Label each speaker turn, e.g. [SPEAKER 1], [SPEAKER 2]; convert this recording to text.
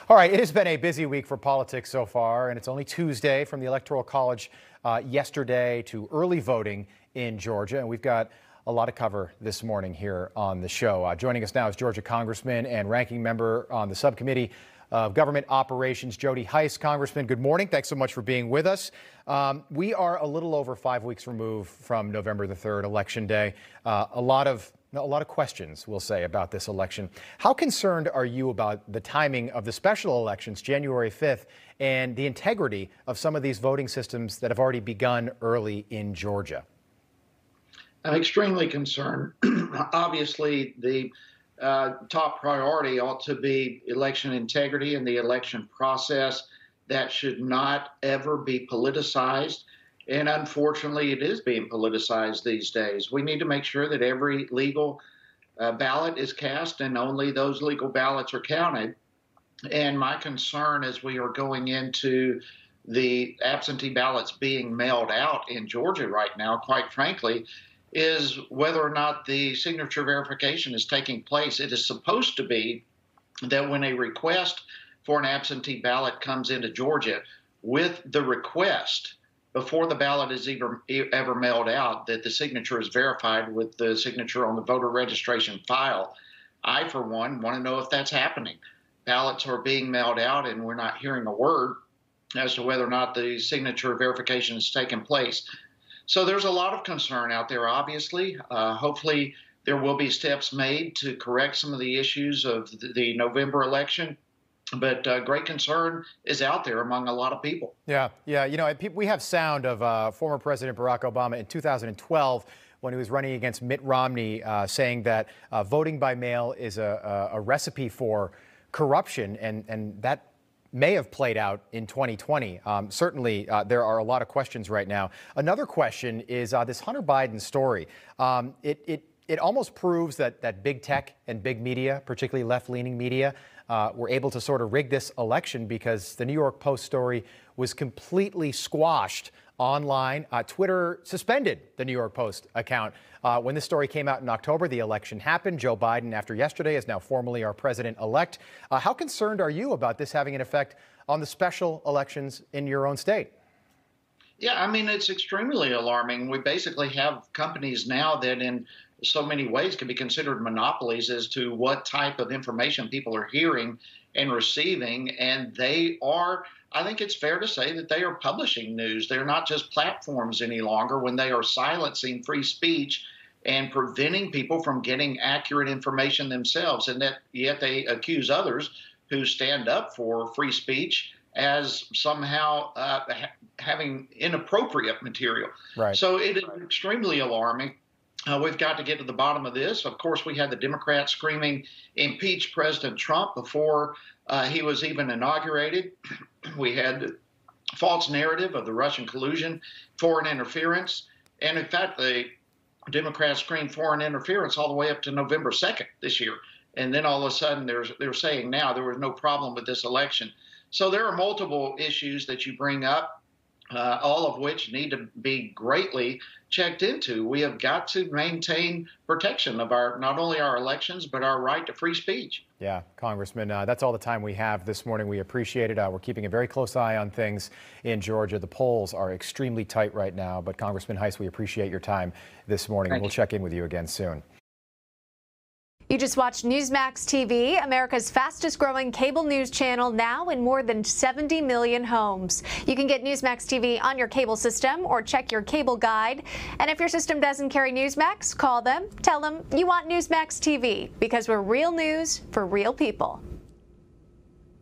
[SPEAKER 1] All right, it has been a busy week for politics so far, and it's only Tuesday from the Electoral College yesterday to early voting in Georgia, and we've got a lot to cover this morning here on the show. Joining us now is Georgia Congressman and Ranking Member on the Subcommittee of Government Operations, Jody Hice. Congressman, good morning. Thanks so much for being with us. We are a little over 5 weeks removed from November the 3rd, Election Day. A lot of questions, we'll say, about this election. How concerned are you about the timing of the special elections, January 5th, and the integrity of some of these voting systems that have already begun early in Georgia?
[SPEAKER 2] I'm extremely concerned. Obviously, the top priority ought to be election integrity and the election process. That should not ever be politicized. And unfortunately, it is being politicized these days. We need to make sure that every legal ballot is cast and only those legal ballots are counted. And my concern as we are going into the absentee ballots being mailed out in Georgia right now, quite frankly, is whether or not the signature verification is taking place. It is supposed to be that when a request for an absentee ballot comes into Georgia, with the request, before the ballot is ever mailed out, that the signature is verified with the signature on the voter registration file. I, for one, want to know if that's happening. Ballots are being mailed out, and we're not hearing a word as to whether or not the signature verification has taken place. So there's a lot of concern out there, obviously. Hopefully there will be steps made to correct some of the issues of the November election. But great concern is out there among a lot of people. Yeah.
[SPEAKER 1] You know, we have sound of former President Barack Obama in 2012 when he was running against Mitt Romney, saying that voting by mail is a recipe for corruption, and that may have played out in 2020. Certainly, there are a lot of questions right now. Another question is this Hunter Biden story. It almost proves that big tech and big media, particularly left-leaning media, were able to sort of rig this election because the New York Post story was completely squashed online. Twitter suspended the New York Post account. When this story came out in October, the election happened. Joe Biden, after yesterday, is now formally our president-elect. How concerned are you about this having an effect on the special elections in your own state?
[SPEAKER 2] Yeah, I mean, it's extremely alarming. We basically have companies now that in so many ways can be considered monopolies as to what type of information people are hearing and receiving. And they are, I think it's fair to say that they are publishing news. They're not just platforms any longer when they are silencing free speech and preventing people from getting accurate information themselves. And that yet they accuse others who stand up for free speech as somehow having inappropriate material.
[SPEAKER 1] Right.
[SPEAKER 2] So it is extremely alarming. We've got to get to the bottom of this. Of course, we had the Democrats screaming, impeach President Trump before he was even inaugurated. We had false narrative of the Russian collusion, foreign interference. And in fact, the Democrats screamed foreign interference all the way up to November 2nd this year. And then all of a sudden they're saying now there was no problem with this election. So there are multiple issues that you bring up, all of which need to be greatly checked into. We have got to maintain protection of not only our elections, but our right to free speech.
[SPEAKER 1] Yeah, Congressman, that's all the time we have this morning. We appreciate it. We're keeping a very close eye on things in Georgia. The polls are extremely tight right now, but Congressman Hice, we appreciate your time this morning. We'll check in with you again soon.
[SPEAKER 3] You just watched Newsmax TV, America's fastest growing cable news channel, now in more than 70 million homes. You can get Newsmax TV on your cable system or check your cable guide. And if your system doesn't carry Newsmax, call them, tell them you want Newsmax TV, because we're real news for real people.